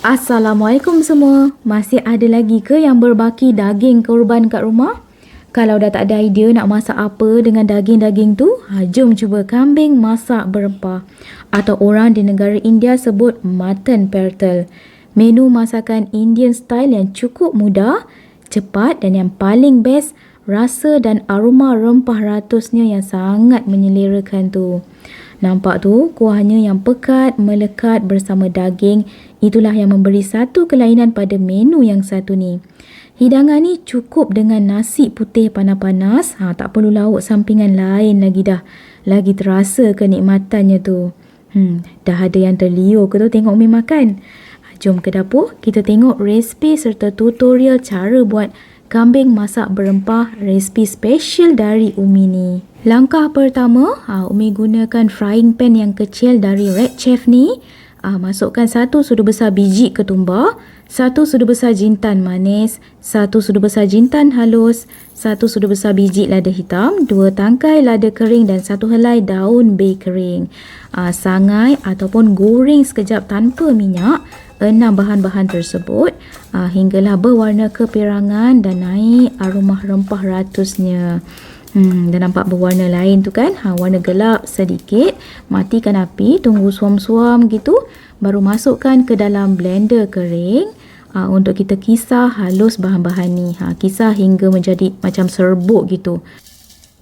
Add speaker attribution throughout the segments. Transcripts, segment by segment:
Speaker 1: Assalamualaikum semua. Masih ada lagi ke yang berbaki daging korban kat rumah? Kalau dah tak ada idea nak masak apa dengan daging-daging tu, jom cuba kambing masak berempah. Atau orang di negara India sebut mutton pertel. Menu masakan Indian style yang cukup mudah, cepat dan yang paling best, rasa dan aroma rempah ratusnya yang sangat menyelerakan tu. Nampak tu, kuahnya yang pekat, melekat bersama daging. Itulah yang memberi satu kelainan pada menu yang satu ni. Hidangan ni cukup dengan nasi putih panas-panas. Tak perlu lauk sampingan lain lagi dah. Lagi terasa kenikmatannya tu. Dah ada yang terliur ke tu tengok Umi makan? Jom ke dapur, kita tengok resipi serta tutorial cara buat kambing masak berempah, resipi special dari Umi ni. Langkah pertama, Umi gunakan frying pan yang kecil dari Red Chef ni. Masukkan 1 sudu besar biji ketumbar, 1 sudu besar jintan manis, 1 sudu besar jintan halus, 1 sudu besar biji lada hitam, 2 tangkai lada kering dan 1 helai daun bay kering. Sangai ataupun goreng sekejap tanpa minyak 6 bahan-bahan tersebut hinggalah berwarna keperangan dan naik aroma rempah ratusnya. Dah nampak berwarna lain tu kan? Warna gelap sedikit. Matikan api, tunggu suam-suam gitu. Baru masukkan ke dalam blender kering untuk kita kisar halus bahan-bahan ni. Kisar hingga menjadi macam serbuk gitu.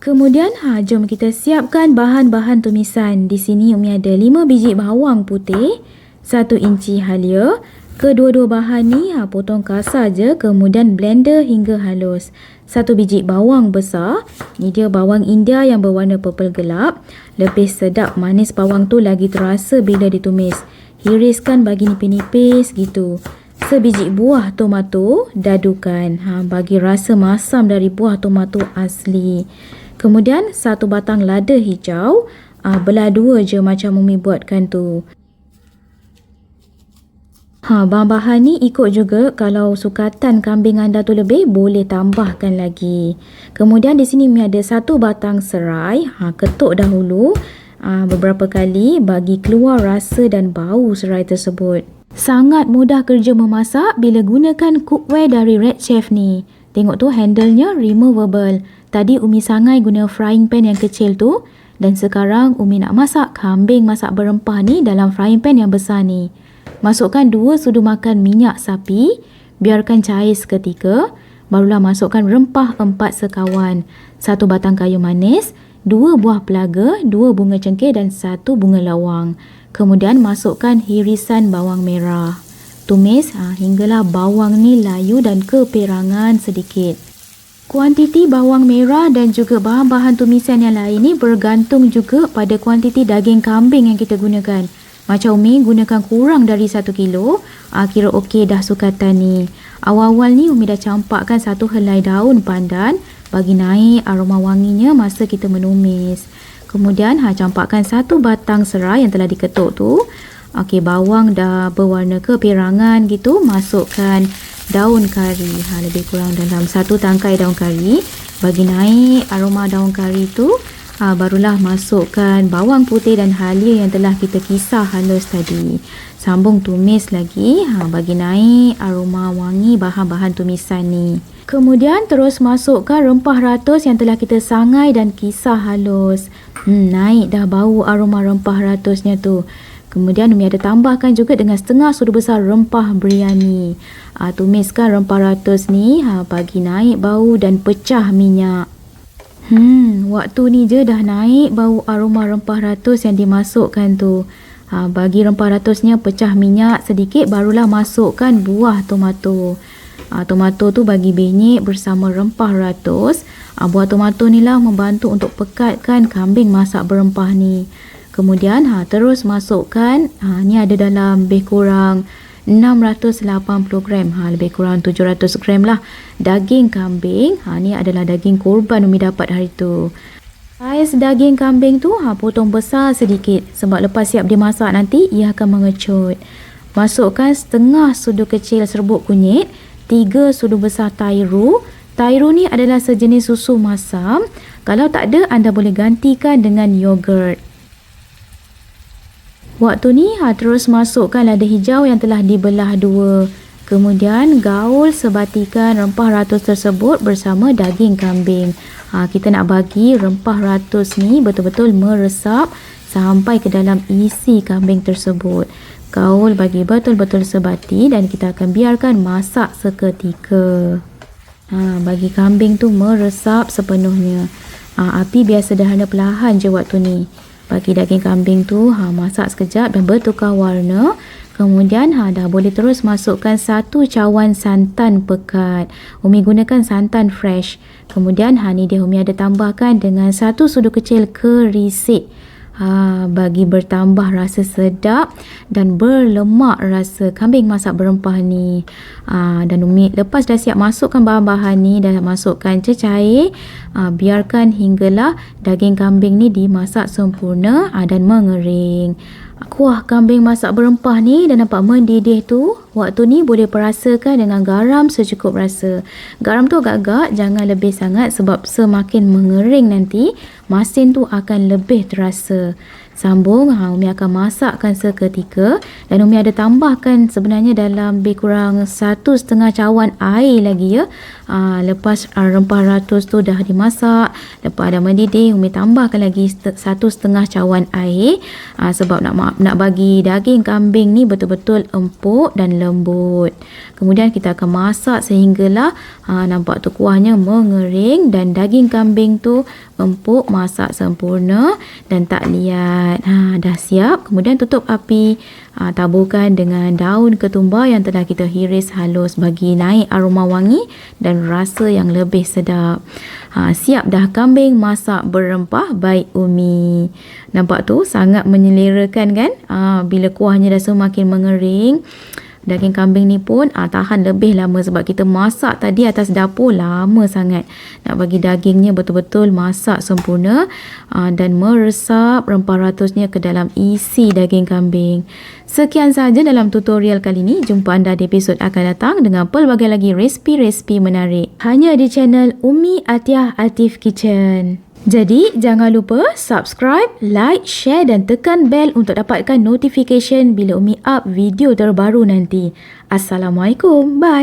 Speaker 1: Kemudian jom kita siapkan bahan-bahan tumisan. Di sini Umi ada 5 biji bawang putih, 1 inci halia. Kedua-dua bahan ni potong kasar je, kemudian blender hingga halus. 1 biji bawang besar, ni dia bawang India yang berwarna purple gelap. Lebih sedap manis bawang tu lagi terasa bila ditumis. Hiriskan bagi nipis-nipis gitu. Sebiji buah tomato, dadukan bagi rasa masam dari buah tomato asli. Kemudian 1 batang lada hijau, belah 2 je macam Umi buatkan tu. Bahan-bahan ni ikut juga, kalau sukatan kambing anda tu lebih, boleh tambahkan lagi. Kemudian di sini ada 1 batang serai, ketuk dahulu beberapa kali bagi keluar rasa dan bau serai tersebut. Sangat mudah kerja memasak bila gunakan cookware dari Red Chef ni. Tengok tu handle-nya removable. Tadi Umi sangai guna frying pan yang kecil tu, dan sekarang Umi nak masak kambing masak berempah ni dalam frying pan yang besar ni. Masukkan 2 sudu makan minyak sapi, biarkan cair seketika, barulah masukkan rempah 4 sekawan, 1 batang kayu manis, 2 buah pelaga, 2 bunga cengkeh dan 1 bunga lawang. Kemudian masukkan hirisan bawang merah. Tumis hinggalah bawang ni layu dan keperangan sedikit. Kuantiti bawang merah dan juga bahan-bahan tumisan yang lain ni bergantung juga pada kuantiti daging kambing yang kita gunakan. Macam Umi gunakan kurang dari 1 kilo, kira okey dah sukatan ni. Awal-awal ni Umi dah campakkan 1 helai daun pandan bagi naik aroma wanginya masa kita menumis. Kemudian campakkan 1 batang serai yang telah diketuk tu. Okey, bawang dah berwarna keperangan gitu, masukkan daun kari. Lebih kurang dalam 1 tangkai daun kari bagi naik aroma daun kari tu. Barulah masukkan bawang putih dan halia yang telah kita kisar halus tadi. Sambung tumis lagi bagi naik aroma wangi bahan-bahan tumisan ni. Kemudian terus masukkan rempah ratus yang telah kita sangai dan kisar halus. Naik dah bau aroma rempah ratusnya tu. Kemudian Umi ada tambahkan juga dengan setengah sudu besar rempah biryani. Tumiskan rempah ratus ni bagi naik bau dan pecah minyak. Waktu ni je dah naik bau aroma rempah ratus yang dimasukkan tu. Bagi rempah ratusnya pecah minyak sedikit, barulah masukkan buah tomato. Tomato tu bagi benyek bersama rempah ratus. Buah tomato ni lah membantu untuk pekatkan kambing masak berempah ni. Kemudian terus masukkan, ni ada dalam lebih kurang 680 gram, lebih kurang 700 gram lah daging kambing. Ni adalah daging korban Umi dapat hari tu. Saiz daging kambing tu potong besar sedikit sebab lepas siap dimasak nanti ia akan mengecut. Masukkan setengah sudu kecil serbuk kunyit, 3 sudu besar tairu. Tairu ni adalah sejenis susu masam. Kalau tak ada, anda boleh gantikan dengan yogurt. Waktu ni terus masukkan lada hijau yang telah dibelah dua. Kemudian gaul sebatikan rempah ratus tersebut bersama daging kambing. Kita nak bagi rempah ratus ni betul-betul meresap sampai ke dalam isi kambing tersebut. Gaul bagi betul-betul sebati dan kita akan biarkan masak seketika. Bagi kambing tu meresap sepenuhnya. Api biar sederhana perlahan je waktu ni. Bagi daging kambing tu masak sekejap dan bertukar warna. Kemudian dah boleh terus masukkan 1 cawan santan pekat. Umi gunakan santan fresh. Kemudian ni dia Umi ada tambahkan dengan 1 sudu kecil kerisik. Bagi bertambah rasa sedap dan berlemak rasa kambing masak berempah ni. Dan Umi lepas dah siap masukkan bahan-bahan ni, dah masukkan cecair, biarkan hinggalah daging kambing ni dimasak sempurna dan mengering. Kuah kambing masak berempah ni dah nampak mendidih tu. Waktu ni boleh perasakan dengan garam secukup rasa. Garam tu agak-agak, jangan lebih sangat sebab semakin mengering nanti masin tu akan lebih terasa. Sambung, Umi akan masakkan seketika dan Umi ada tambahkan sebenarnya dalam lebih kurang 1,5 cawan air lagi ya. Lepas rempah ratus tu dah dimasak, lepas dah mendidih, Umi tambahkan lagi 1,5 cawan air sebab nak bagi daging kambing ni betul-betul empuk dan lembut. Kemudian kita akan masak sehinggalah nampak tu kuahnya mengering dan daging kambing tu empuk, masak sempurna dan tak liat. Dah siap. Kemudian tutup api. Taburkan dengan daun ketumbar yang telah kita hiris halus bagi naik aroma wangi dan rasa yang lebih sedap. Siap dah kambing masak berempah baik Umi. Nampak tu sangat menyelerakan kan? Bila kuahnya dah semakin mengering, daging kambing ni pun tahan lebih lama sebab kita masak tadi atas dapur lama sangat. Nak bagi dagingnya betul-betul masak sempurna dan meresap rempah ratusnya ke dalam isi daging kambing. Sekian sahaja dalam tutorial kali ini. Jumpa anda di episod akan datang dengan pelbagai lagi resipi-resipi menarik. Hanya di channel Umi Atiyah Atif Kitchen. Jadi, jangan lupa subscribe, like, share dan tekan bell untuk dapatkan notification bila Umi up video terbaru nanti. Assalamualaikum. Bye.